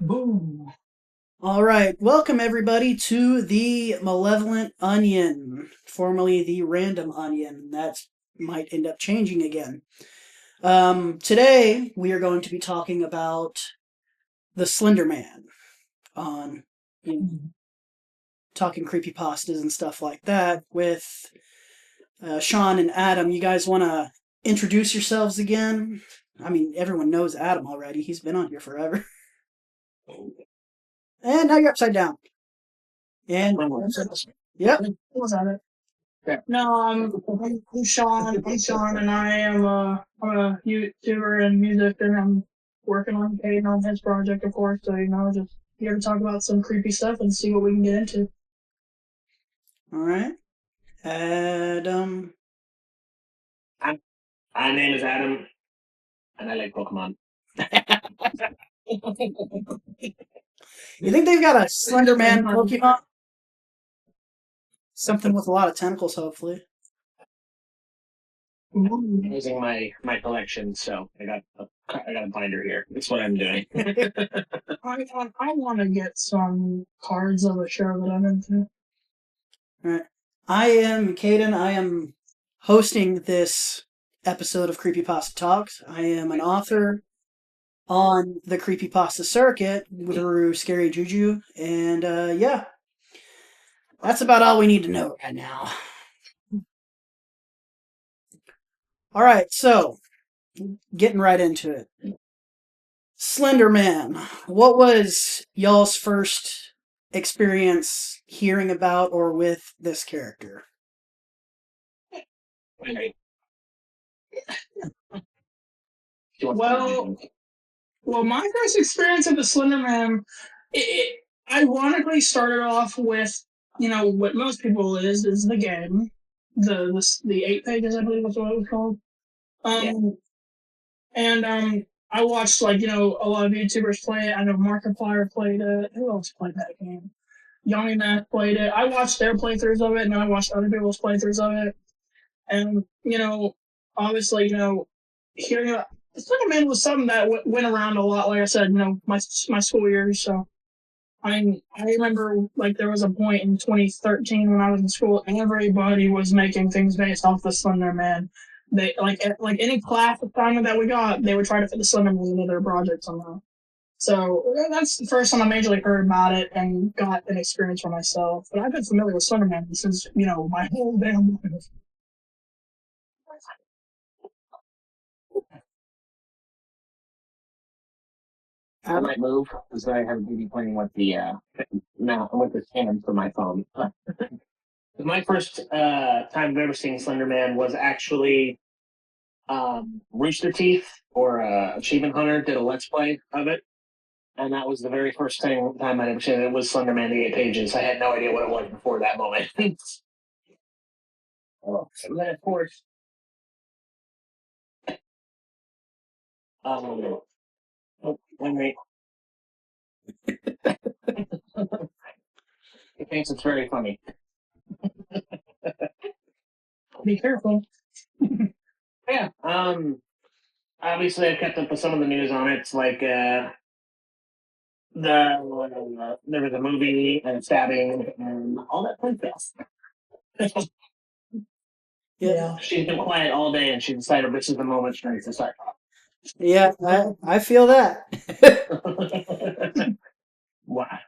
Boom. All right, welcome everybody to the Malevolent Onion, formerly the Random Onion. That might end up changing again. Today we are going to be talking about the Slender Man on talking creepypastas and stuff like that with Sean and Adam. You guys want to introduce yourselves again? I mean, everyone knows Adam already. He's been on here forever. And now you're upside down. And yep. What's that? No, I'm Sean. I'm Sean, and I'm a YouTuber and music, and I'm working on Caden on his project, of course. So just here to talk about some creepy stuff and see what we can get into. All right. Adam. I'm, my name is Adam, and I like Pokemon. You think they've got a Slender Man Pokemon? Something with a lot of tentacles, hopefully. I'm using my collection, so I got a binder here. That's what I'm doing. I want to get some cards of a show that I'm into. All right. I am Caden. I am hosting this episode of Creepypasta Talks. I am an author on the Creepypasta circuit through Scary Juju. And yeah, that's about all we need to know right now. All right, so getting right into it. Slender Man. What was y'all's first experience hearing about or with this character? Okay. Well, well, my first experience with the Slenderman, it ironically started off with what most people is the game, the 8 pages, I believe is what it was called. Yeah. And I watched a lot of YouTubers play it. I know Markiplier played it. Who else played that game? Young Math played it. I watched their playthroughs of it, and I watched other people's playthroughs of it. And obviously, hearing about Slenderman was something that went around a lot. Like I said, my school years. So I remember there was a point in 2013 when I was in school, and everybody was making things based off the Slender Man. They like any class assignment that we got, they would try to fit the Slender Man into their project somehow. So that's the first time I majorly heard about it and got an experience for myself. But I've been familiar with Slender Man since my whole damn life. I might move because I have to be playing with the with the stand for my phone. My first time ever seeing Slenderman was actually Rooster Teeth or Achievement Hunter did a let's play of it, and that was the very first time I'd ever seen it. It was Slenderman the 8 pages. I had no idea what it was before that moment. And then of course, oh, wait. He thinks it's very funny. Be careful. Yeah. Obviously, I've kept up with some of the news on it. It's like there was a movie and stabbing and all that fun stuff. Yeah, She's been quiet all day, and she decided this is the moment she needs to start yeah, I feel that. talking. Wow.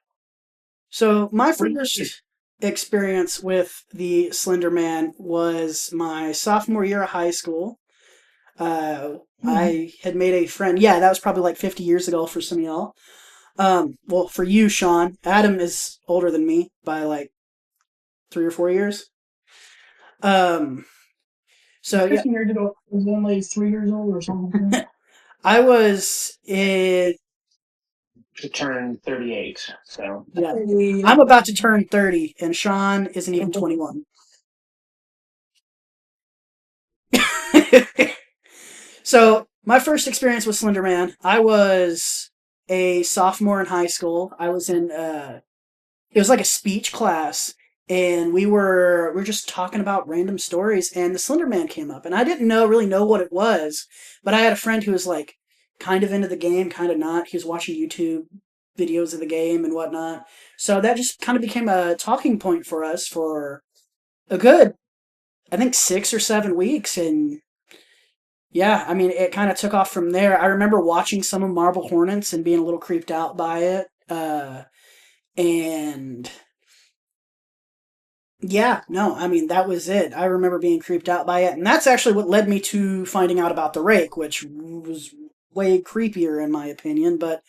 So my first experience with the Slender Man was my sophomore year of high school. I had made a friend. Yeah, that was probably like 50 years ago for some of y'all. Well, for you, Sean, Adam is older than me by like 3 or 4 years. Um, so yeah, 15 years ago, I was only 3 years old or something. I was in. To turn 38, so Yeah, I'm about to turn 30, and Sean isn't even 21. So my first experience with Slender Man, I was a sophomore in high school. I was in it was like a speech class, and we were just talking about random stories, and the Slender Man came up, and I didn't really know what it was, but I had a friend who was like kind of into the game, kind of not. He was watching YouTube videos of the game and whatnot. So that just kind of became a talking point for us for a good, I think, 6 or 7 weeks. And yeah, I mean, it kind of took off from there. I remember watching some of Marble Hornets and being a little creeped out by it. And yeah, no, I mean, that was it. I remember being creeped out by it. And that's actually what led me to finding out about the Rake, which was way creepier in my opinion. But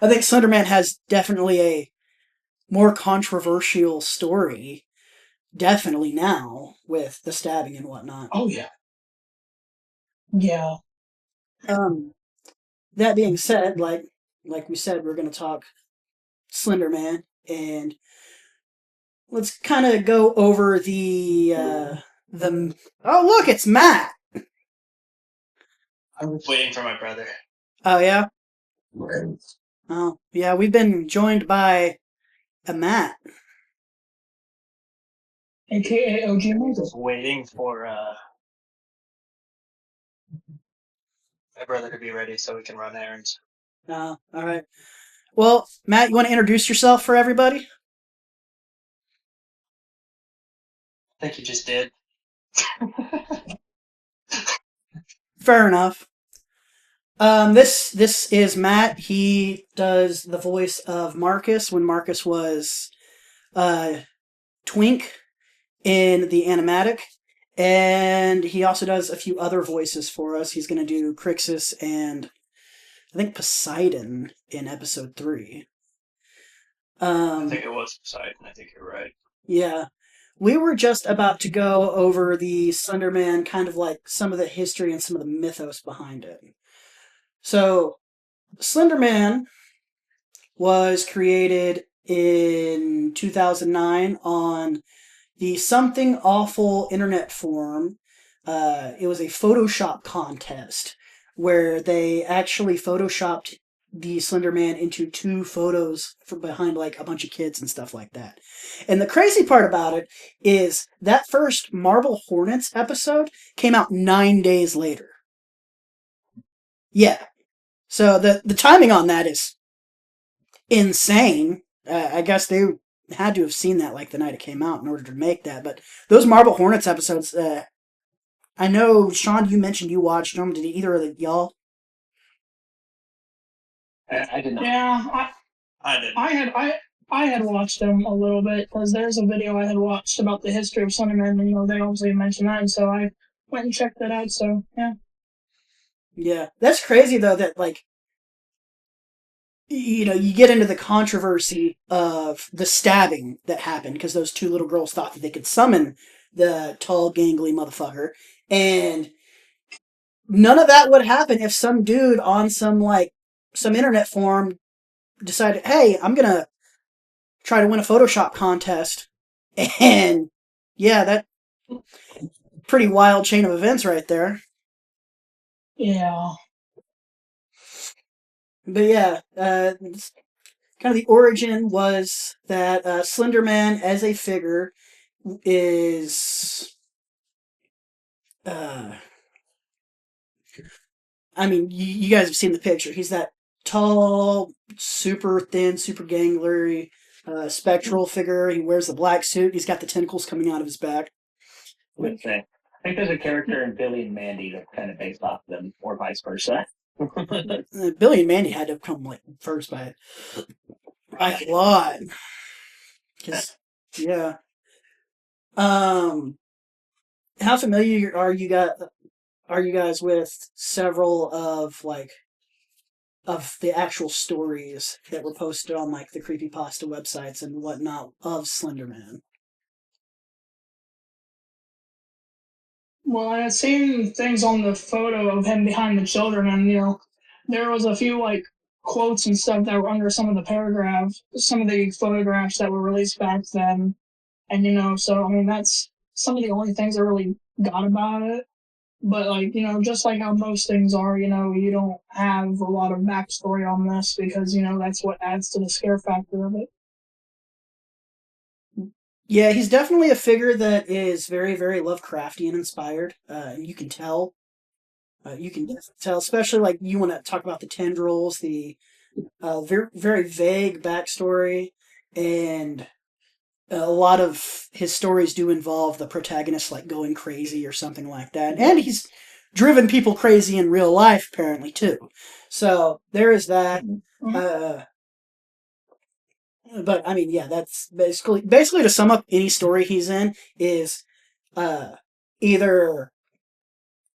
I think Slenderman has definitely a more controversial story, definitely now, with the stabbing and whatnot. Oh yeah. Yeah. Um, that being said, like we said, we're going to talk Slenderman, and let's kind of go over the. Oh, look, it's Matt. I was waiting for my brother. Oh yeah. Oh yeah, we've been joined by a Matt. AKA OG Moses. Just waiting for my brother to be ready so we can run errands. All right. Well, Matt, you want to introduce yourself for everybody? I think you just did. Fair enough. This is Matt. He does the voice of Marcus when Marcus was Twink in the animatic, and he also does a few other voices for us. He's going to do Crixus and I think Poseidon in episode 3. I think it was Poseidon. I think you're right. Yeah. We were just about to go over the Slenderman, kind of like some of the history and some of the mythos behind it. So, Slenderman was created in 2009 on the Something Awful internet forum. It was a Photoshop contest where they actually photoshopped the Slenderman into 2 photos from behind like a bunch of kids and stuff like that. And the crazy part about it is that first Marble Hornets episode came out 9 days later. Yeah. So the timing on that is insane. I guess they had to have seen that like the night it came out in order to make that. But those Marble Hornets episodes, I know, Sean, you mentioned you watched them. Did either of y'all? I did not. Yeah, I did. I had watched them a little bit because there's a video I had watched about the history of Slenderman, and they obviously mentioned that, and so I went and checked that out. So yeah. Yeah, that's crazy though. That like, you get into the controversy of the stabbing that happened because those 2 little girls thought that they could summon the tall, gangly motherfucker, and none of that would happen if some dude on some internet forum decided, hey, I'm gonna try to win a Photoshop contest. And yeah, that pretty wild chain of events right there. Yeah. But yeah, kind of the origin was that Slenderman as a figure is I mean, you guys have seen the picture. He's that tall, super thin, super gangly, spectral figure. He wears the black suit. He's got the tentacles coming out of his back. I would say. I think there's a character in Billy and Mandy that's kind of based off them, or vice versa. Billy and Mandy had to come like first by a lot. 'Cause, yeah. How familiar are you guys with several of the actual stories that were posted on like the Creepypasta websites and whatnot of Slenderman? Well, I had seen things on the photo of him behind the children, and there was a few like quotes and stuff that were under some of the paragraphs, some of the photographs that were released back then, and so I mean that's some of the only things I really got about it. But just like how most things are, you don't have a lot of backstory on this because that's what adds to the scare factor of it. Yeah, he's definitely a figure that is very, very Lovecraftian inspired. You can tell. You can definitely tell, especially like you want to talk about the tendrils, the very very vague backstory, and a lot of his stories do involve the protagonist like going crazy or something like that, and he's driven people crazy in real life apparently too. So there is that. Uh, but I mean, yeah, that's basically to sum up any story he's in is uh, either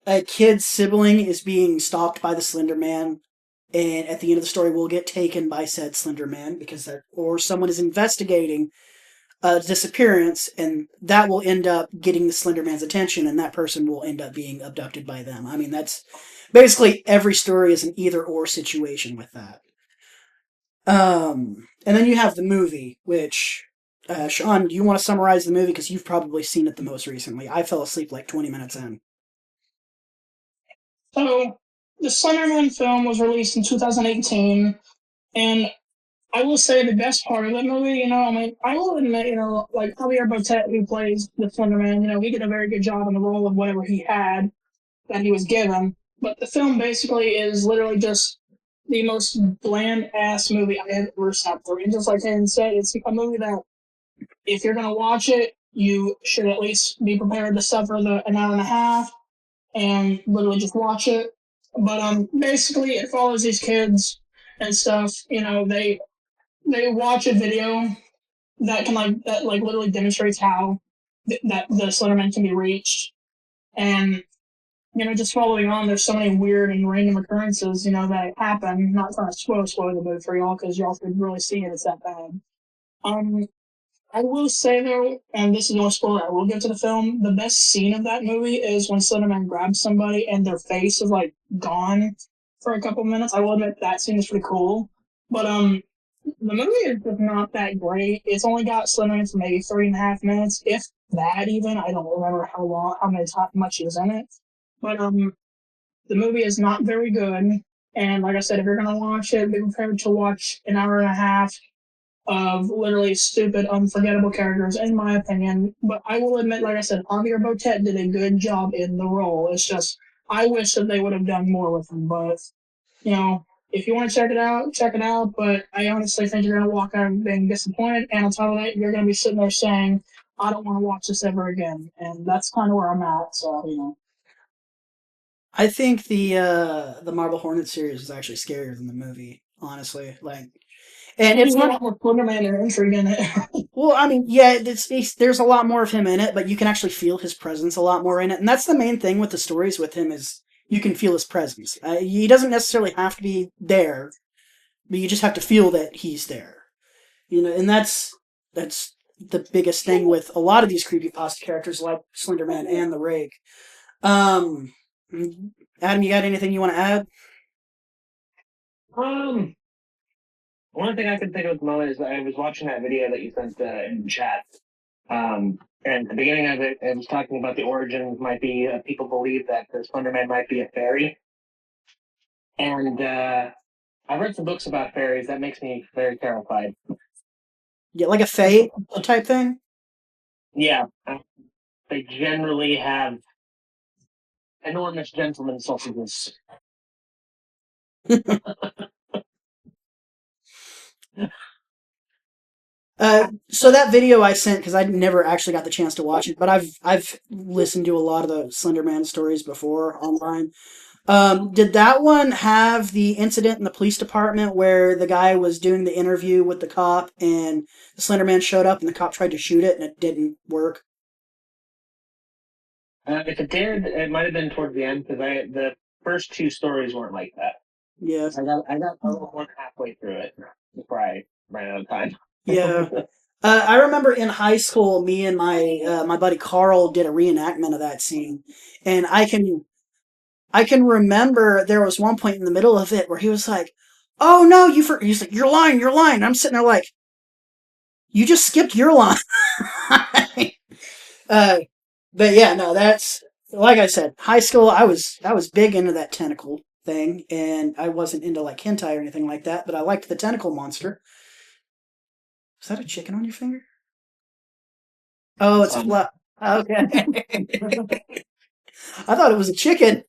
a kid's sibling is being stalked by the Slender Man, and at the end of the story will get taken by said Slender Man because or someone is investigating a disappearance, and that will end up getting the Slender Man's attention, and that person will end up being abducted by them. I mean, that's basically every story is an either or situation with that. And then you have the movie, which Sean, do you want to summarize the movie because you've probably seen it the most recently? I fell asleep like 20 minutes in. So the Slenderman film was released in 2018, and I will say the best part of the movie, I mean, I will admit, like Javier Botet, who plays the Slenderman, he did a very good job in the role of whatever he had that he was given. But the film basically is literally just the most bland ass movie I have ever sat through. And just like Hayden said, it's a movie that if you're gonna watch it, you should at least be prepared to suffer the an hour and a half and literally just watch it. But basically it follows these kids and stuff. They watch a video that literally demonstrates how that the Slenderman can be reached, and just following on, there's so many weird and random occurrences, that happen. Not trying to spoil the movie for y'all because y'all could really see it. It's that bad. Um, I will say though, and this is no spoiler, I will get to the film. The best scene of that movie is when Slenderman grabs somebody and their face is like gone for a couple minutes. I will admit that scene is pretty cool, but the movie is just not that great. It's only got Slenderman for maybe 3.5 minutes, if that even. I don't remember how much he was in it, but the movie is not very good. And like I said, if you're gonna watch it, be prepared to watch an hour and a half of literally stupid, unforgettable characters, in my opinion. But I will admit, like I said, Javier Botet did a good job in the role. It's just I wish that they would have done more with him. But if you want to check it out, check it out. But I honestly think you're gonna walk out being disappointed, and on top of that, you're gonna be sitting there saying, "I don't want to watch this ever again." And that's kind of where I'm at. So. I think the Marble Hornet series is actually scarier than the movie, honestly. And it's There's a one. lot more Slenderman and intrigue in it. Well, I mean, yeah, there's a lot more of him in it, but you can actually feel his presence a lot more in it, and that's the main thing with the stories with him is you can feel his presence. He doesn't necessarily have to be there, but you just have to feel that he's there. And that's the biggest thing with a lot of these creepypasta characters like Slenderman and the Rake. Um, Adam, you got anything you want to add? Um, One thing I could think of at the moment is I was watching that video that you sent in the chat. And at the beginning of it, it was talking about the origins might be people believe that the Slenderman might be a fairy. And I've read some books about fairies. That makes me very terrified. Yeah, like a Fae type thing. Yeah, they generally have enormous gentleman sausages. So that video I sent because I never actually got the chance to watch it, but I've listened to a lot of the Slenderman stories before online. Did that one have the incident in the police department where the guy was doing the interview with the cop and the Slenderman showed up and the cop tried to shoot it and it didn't work? If it did, it might have been towards the end because the first two stories weren't like that. Yeah, I got a little more than halfway through it before I ran out of time. yeah. I remember in high school, me and my buddy Carl did a reenactment of that scene, and I can remember there was one point in the middle of it where he was like, "Oh no, he's like, you're lying, you're lying." I'm sitting there like, "You just skipped your line." uh, but yeah, no, that's like I said, high school. I was big into that tentacle thing, and I wasn't into like hentai or anything like that, but I liked the tentacle monster. Is that a chicken on your finger? Oh, it's a fly. Okay. I thought it was a chicken.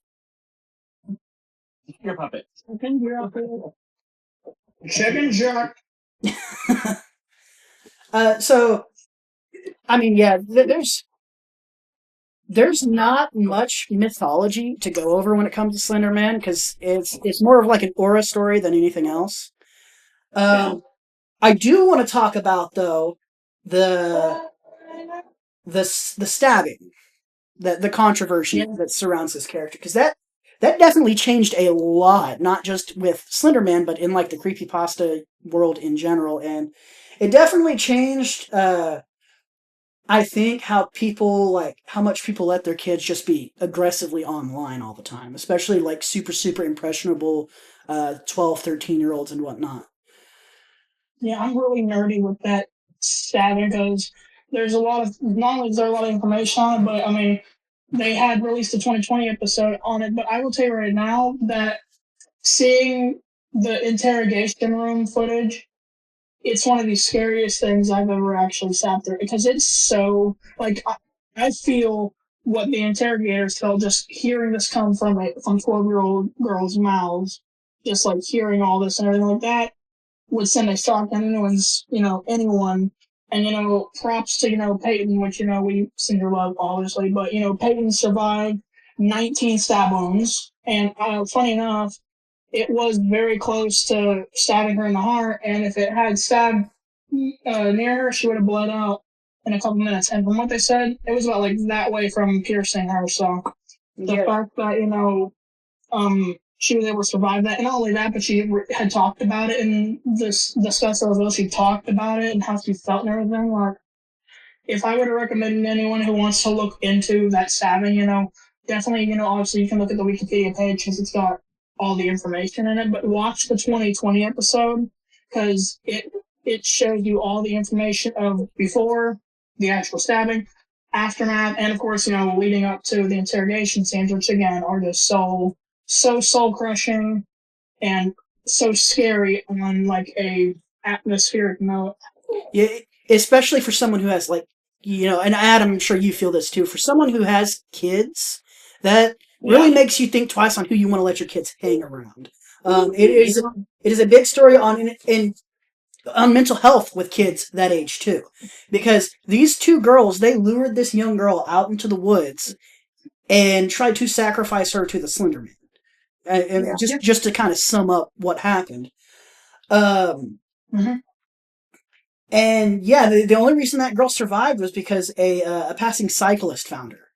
Your puppet. I think you're out there. Chicken Jack. So I mean, yeah, there's not much mythology to go over when it comes to Slender Man because it's more of like an aura story than anything else. Yeah. I do want to talk about though the the stabbing, the Yeah. controversy that surrounds this character because that definitely changed a lot, not just with Slender Man, but in like the creepypasta world in general, and it definitely changed. I think how much people let their kids just be aggressively online all the time, especially like super impressionable 12, 13-year olds and whatnot. Yeah, I'm really nerdy with that stabbing because there's a lot of not only is there a lot of information on it, but I mean they had released a 2020 episode on it. But I will tell you right now that seeing the interrogation room footage, it's one of the scariest things I've ever actually sat through because it's so like I feel what the interrogators felt just hearing this come from 12-year-old girls' mouths, just like hearing all this and everything like that would send a shock to anyone. And props to Peyton, which we seem to love obviously, but Peyton survived 19 stab wounds, and funny enough, it was very close to stabbing her in the heart. And if it had stabbed near her, she would have bled out in a couple minutes. And from what they said, it was about like that way from piercing her. So the Yeah, fact that she was able to survive that. And not only that, but she had talked about it in this discussion as well. She talked about it and how she felt and everything. Like, if I were to recommend anyone who wants to look into that stabbing, definitely, obviously you can look at the Wikipedia page because it's got all the information in it. But watch the 2020 episode because it shows you all the information of before the actual stabbing, aftermath, and of course, leading up to the interrogation scenes, which again are just so soul crushing and so scary on like a atmospheric note. yeah, especially for someone who has like and Adam, I'm sure you feel this too. For someone who has kids, that really Yeah. makes you think twice on who you want to let your kids hang around. It is a big story on mental health with kids that age too, because these two girls they lured this young girl out into the woods and tried to sacrifice her to the Slenderman. And just to kind of sum up what happened. Um, Mhm. and yeah, the only reason that girl survived was because a passing cyclist found her,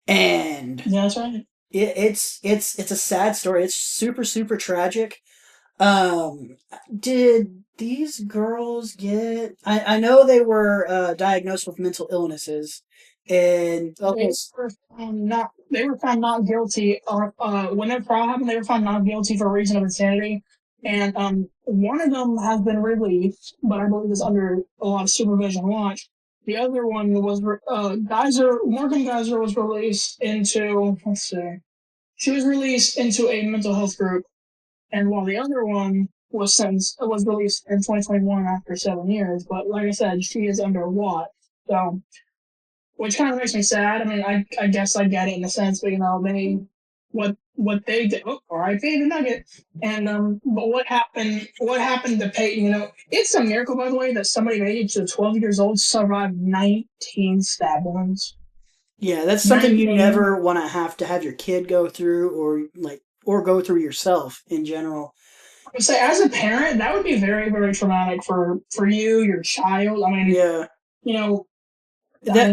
and Yeah, that's right. it's a sad story. It's super tragic. Um, did these girls get? I know they were diagnosed with mental illnesses, and okay, They were found not guilty. When their trial happened, they were found not guilty for reason of insanity. And one of them has been released, but I believe is under a lot of supervision and watch. The other one was Morgan Geyser was released into, let's see, she was released into a mental health group, and while the other one was released in 2021 after 7 years. But like I said, she is under watch. So, which kind of makes me sad. I mean, I guess I get it in a sense, but what they did. Oh, R.I.P. the Nugget. And but what happened to Peyton? It's a miracle, by the way, that somebody of age of 12 years old survived 19 stab wounds. yeah, that's something you 19. never want to have your kid go through, or go through yourself in general. I would say, as a parent, that would be very, very traumatic for you, your child. I mean, Yeah, you know, that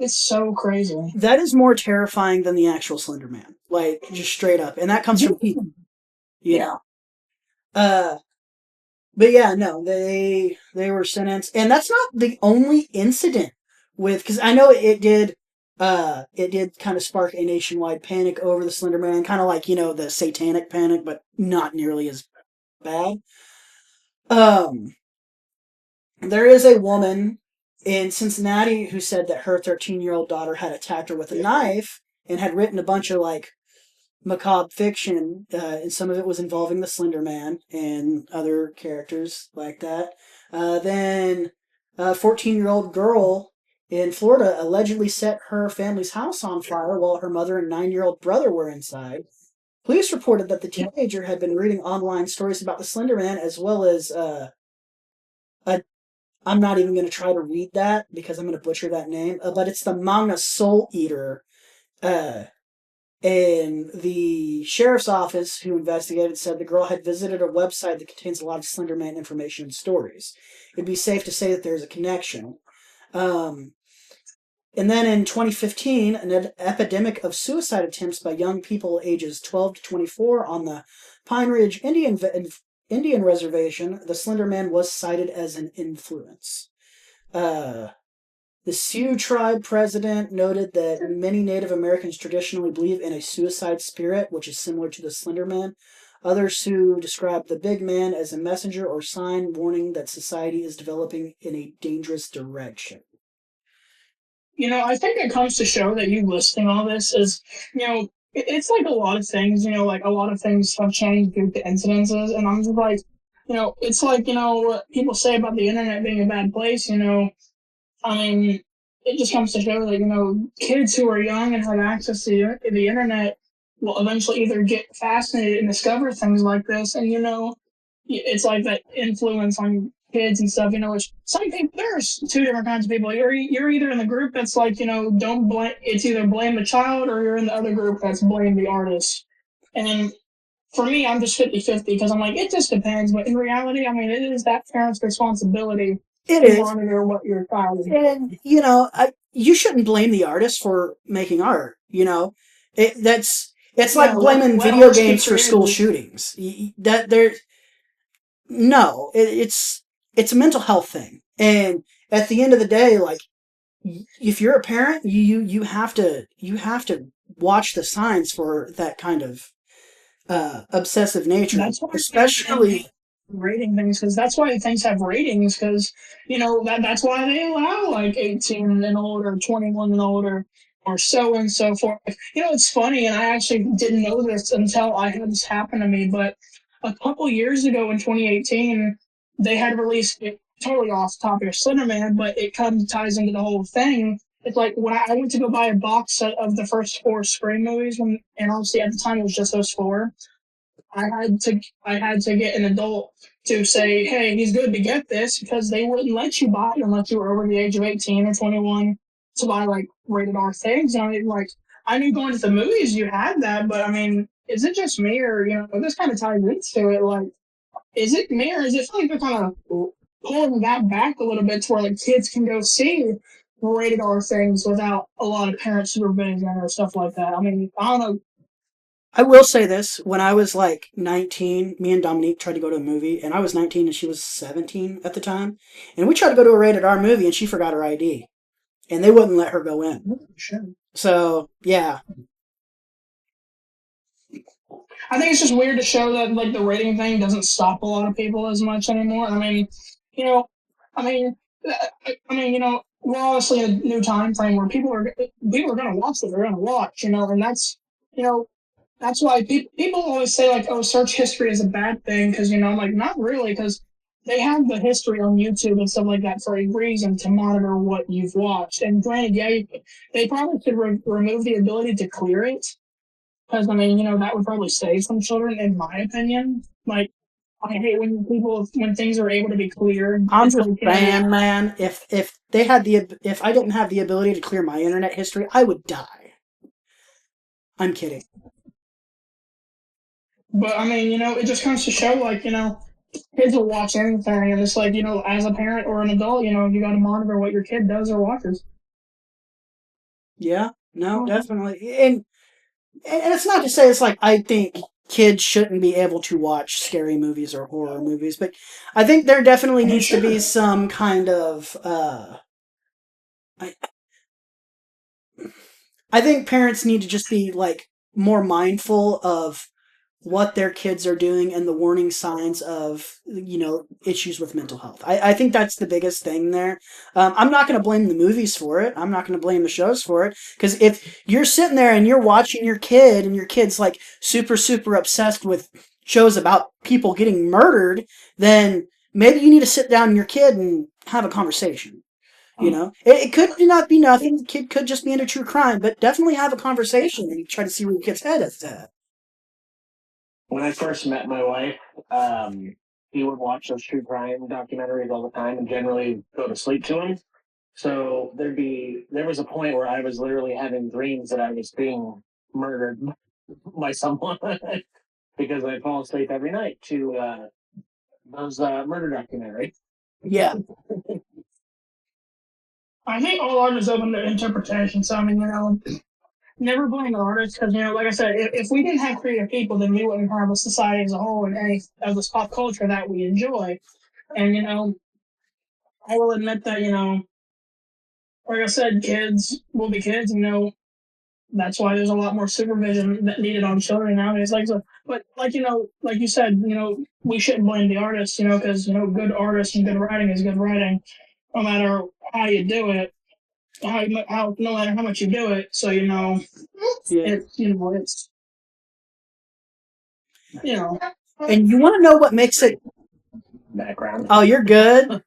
it's so crazy. that is more terrifying than the actual Slender Man, like just straight up, and that comes from people. You Yeah. know. Uh, but yeah, no, they were sentenced, and that's not the only incident with because I know it did kind of spark a nationwide panic over the Slender Man, kind of like the satanic panic, but not nearly as bad. Um, there is a woman in Cincinnati who said that her 13-year-old daughter had attacked her with a knife and had written a bunch of like macabre fiction, and some of it was involving the Slender Man and other characters like that. Then a 14-year-old girl in Florida allegedly set her family's house on fire while her mother and 9-year-old brother were inside. Police reported that the teenager had been reading online stories about the Slender Man, as well as I'm not even going to try to read that because I'm going to butcher that name, but it's the Manga Soul Eater. Uh, and the sheriff's office, who investigated, said the girl had visited a website that contains a lot of Slender Man information and stories. It'd be safe to say that there's a connection. And then in 2015, an epidemic of suicide attempts by young people ages 12 to 24 on the Pine Ridge Indian Reservation, the Slender Man was cited as an influence. The Sioux tribe president noted that many Native Americans traditionally believe in a suicide spirit, which is similar to the Slender Man. Other Sioux described the big man as a messenger or sign warning that society is developing in a dangerous direction. I think it comes to show that you listing all this is, it's like a lot of things, like a lot of things have changed due to incidences, and I'm just like, it's like, what people say about the internet being a bad place, I mean, it just comes to show that, kids who are young and have access to the internet will eventually either get fascinated and discover things like this. And, it's like that influence on kids and stuff, which some people, there's two different kinds of people. You're either in the group that's like, don't blame, it's either blame the child, or you're in the other group that's blame the artist. And for me, I'm just 50-50 because I'm like, it just depends. But in reality, I mean, it is that parent's responsibility It to is. monitor what your child is. And, you shouldn't blame the artist for making art, it's like blaming video games for school shootings. It's a mental health thing. And at the end of the day, like, if you're a parent, you have to watch the signs for that kind of obsessive nature. That's why especially rating things, because that's why things have ratings, because that's why they allow like 18 and older, 21 and older, or so and so forth. It's funny, and I actually didn't know this until I had this happen to me, but a couple years ago in 2018, they had released it, totally off topic of Slenderman, but it kind of ties into the whole thing. It's like when I went to go buy a box set of the first 4 Scream movies, and honestly at the time it was just those 4. I had to get an adult to say, hey, he's good to get this, because they wouldn't let you buy it unless you were over the age of 18 or 21 to buy like rated R things. And I knew going to the movies you had that, but I mean, is it just me, or this kind of ties into it? Like, is it me, or is it like they're kind of pulling that back a little bit to where like kids can go see rated R things without a lot of parent supervision or stuff like that? I mean, I don't know. I will say this. When I was like 19, me and Dominique tried to go to a movie, and I was 19 and she was 17 at the time. And we tried to go to a rated R movie, and she forgot her ID. And they wouldn't let her go in. Sure. So, yeah. I think it's just weird to show that like the rating thing doesn't stop a lot of people as much anymore. I mean, you know, I mean, we're obviously in a new time frame where people are going to watch what they're going to watch, and that's why people always say like, oh, search history is a bad thing, because I'm like, not really, because they have the history on YouTube and stuff like that for a reason, to monitor what you've watched. And granted, yeah, they probably could remove the ability to clear it, because I mean, that would probably save some children, in my opinion. Like, I hate when things are able to be cleared. I'm just saying, man, if I didn't have the ability to clear my internet history, I would die. I'm kidding. But I mean, it just comes to show, like, kids will watch anything, and it's like, as a parent or an adult, you got to monitor what your kid does or watches. Yeah, no, definitely. And it's not to say it's like I think kids shouldn't be able to watch scary movies or horror movies, but I think there definitely needs to be some kind of I think parents need to just be like more mindful of what their kids are doing and the warning signs of issues with mental health. I think that's the biggest thing there. I'm not going to blame the movies for it. I'm not going to blame the shows for it, because if you're sitting there and you're watching your kid and your kid's like super obsessed with shows about people getting murdered, then maybe you need to sit down with your kid and have a conversation. It could not be nothing. The kid could just be into true crime, but definitely have a conversation and try to see where your kid's head is at. when I first met my wife, he would watch those true crime documentaries all the time and generally go to sleep to them. So there was a point where I was literally having dreams that I was being murdered by someone because I fall asleep every night to those murder documentaries. Yeah. I think all art is open to interpretation. So I mean, never blame the artist because like I said, if we didn't have creative people, then we wouldn't have a society as a whole and any of this pop culture that we enjoy. And I will admit that like I said, kids will be kids. That's why there's a lot more supervision that needed on children nowadays. Like so, but like you said, we shouldn't blame the artist. Because good artists and good writing is good writing, no matter how you do it. How no matter how much you do it. So Yeah. it's And you want to know what makes it? Background. Oh, you're good.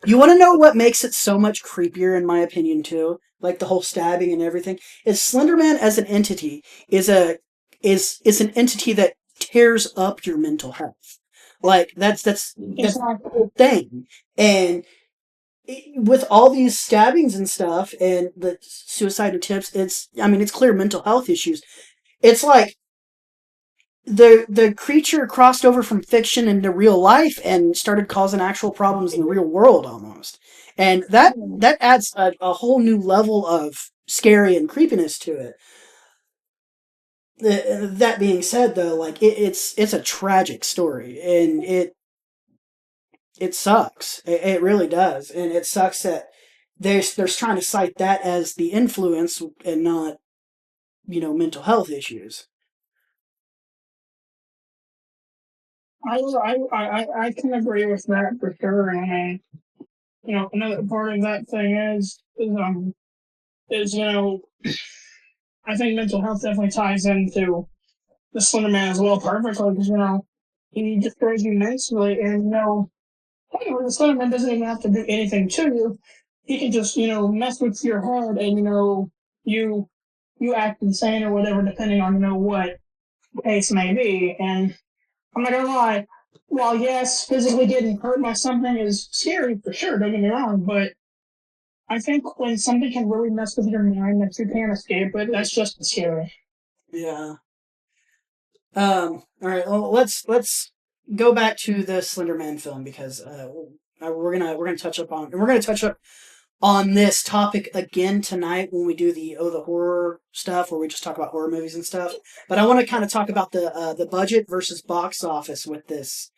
You want to know what makes it so much creepier, in my opinion, too? Like the whole stabbing and everything. Is Slenderman as an entity is an entity that tears up your mental health. Like that's the whole thing. And with all these stabbings and stuff and the suicide attempts, it's clear mental health issues. It's like the creature crossed over from fiction into real life and started causing actual problems in the real world almost. And that adds a whole new level of scary and creepiness to it. That being said, though, like it's a tragic story, and it sucks. It really does, and it sucks that there's trying to cite that as the influence and not mental health issues. I can agree with that for sure. And another part of that thing is I think mental health definitely ties into the Slender Man as well perfectly because he destroys you mentally, and the Slender Man doesn't even have to do anything to you. He can just mess with your head, and you you act insane or whatever, depending on what the case may be. And I'm not gonna lie, while yes, physically getting hurt by something is scary for sure. Don't get me wrong, but I think when something can really mess with your mind that you can't escape it, that's just as scary. Yeah. All right. Well, let's go back to the Slender Man film because we're gonna touch up on this topic again tonight when we do the horror stuff where we just talk about horror movies and stuff. But I want to kind of talk about the budget versus box office with this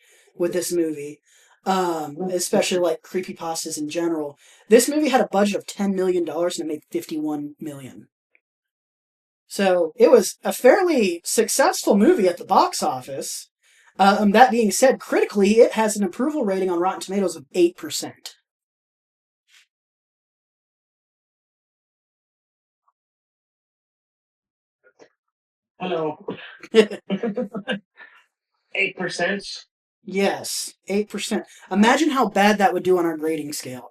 movie. Especially like creepypastas in general. This movie had a budget of $10 million and it made $51 million. So it was a fairly successful movie at the box office. That being said, critically, it has an approval rating on Rotten Tomatoes of 8%. Hello. 8%. Yes, 8%. Imagine how bad that would do on our grading scale.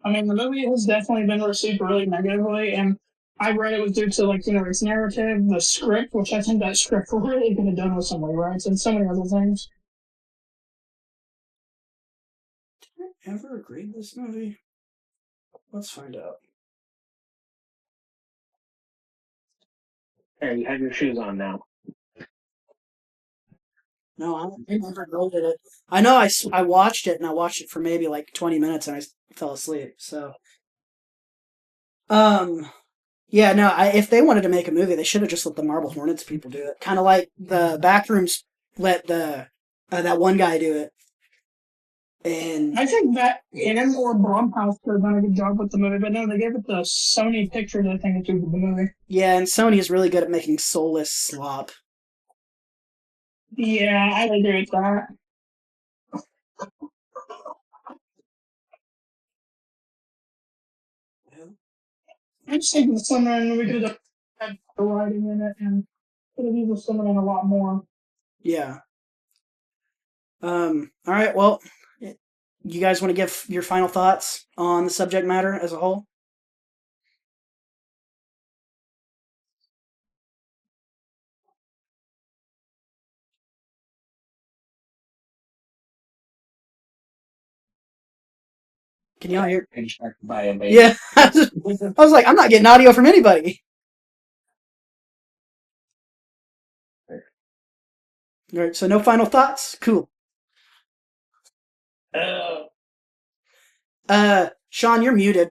I mean, the movie has definitely been received really negatively, and I read it was due to its narrative, the script, which I think that script really could have done with some rewrites and so many other things. Did I ever grade this movie? Let's find out. Hey, you have your shoes on now. No, I never graded it. I know I watched it, and I watched it for maybe like 20 minutes, and I fell asleep. So, yeah, no. If they wanted to make a movie, they should have just let the Marble Hornets people do it. Kind of like the Backrooms let the that one guy do it. And I think that him or Blumhouse could have done a good job with the movie, but no, they gave it to Sony Pictures, I think, to do the movie. yeah, and Sony is really good at making soulless slop. Yeah, I agree with that. I just think the Slenderman movie could have had the writing in it and could have used the Slenderman a lot more. Yeah. All right. Well, you guys want to give your final thoughts on the subject matter as a whole? Can y'all hear? Distracted by a baby. Yeah. I was like, I'm not getting audio from anybody. All right, so no final thoughts? Cool. Sean, you're muted.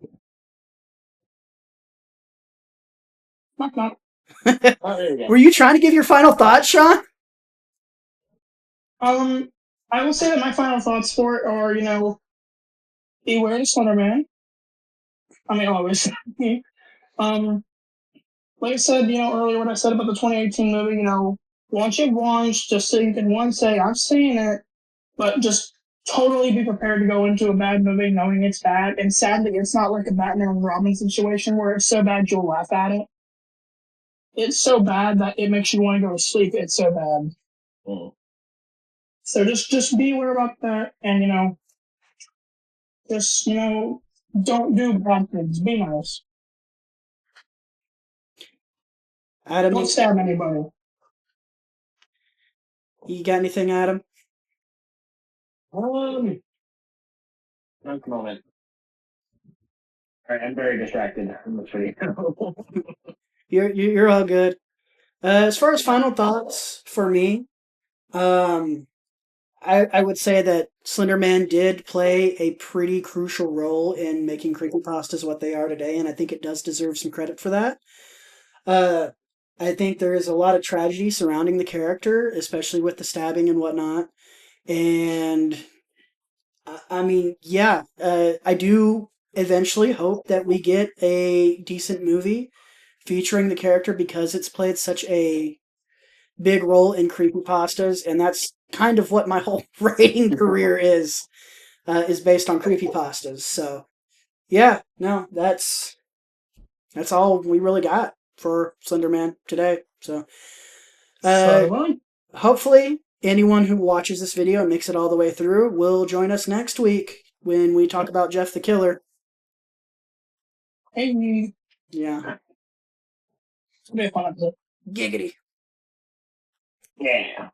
Knock, knock. Oh, there you go. Were you trying to give your final thoughts, Sean? I will say that my final thoughts for it are, beware the Slenderman. I mean, always. Like I said, earlier when I said about the 2018 movie, watch it once just so you can say, I've seen it, but just totally be prepared to go into a bad movie knowing it's bad. And sadly, it's not like a Batman and Robin situation where it's so bad you'll laugh at it. It's so bad that it makes you want to go to sleep. It's so bad. Mm. So just be aware about that, and just don't do bad things. Be nice. Adam, Don't stab anybody. you got anything, Adam? One moment. All right, I'm very distracted. I'm sure you know. You're all good. As far as final thoughts for me, I would say that Slenderman did play a pretty crucial role in making creepypastas what they are today, and I think it does deserve some credit for that. I think there is a lot of tragedy surrounding the character, especially with the stabbing and whatnot. And I mean, yeah, I do eventually hope that we get a decent movie featuring the character because it's played such a big role in creepypastas, and that's kind of what my whole writing career is based on creepypastas. So, yeah, no, that's all we really got for Slenderman today. So, hopefully, anyone who watches this video and makes it all the way through will join us next week when we talk about Jeff the Killer. Hey, Yeah. it's gonna be a fun episode. Giggity. Yeah.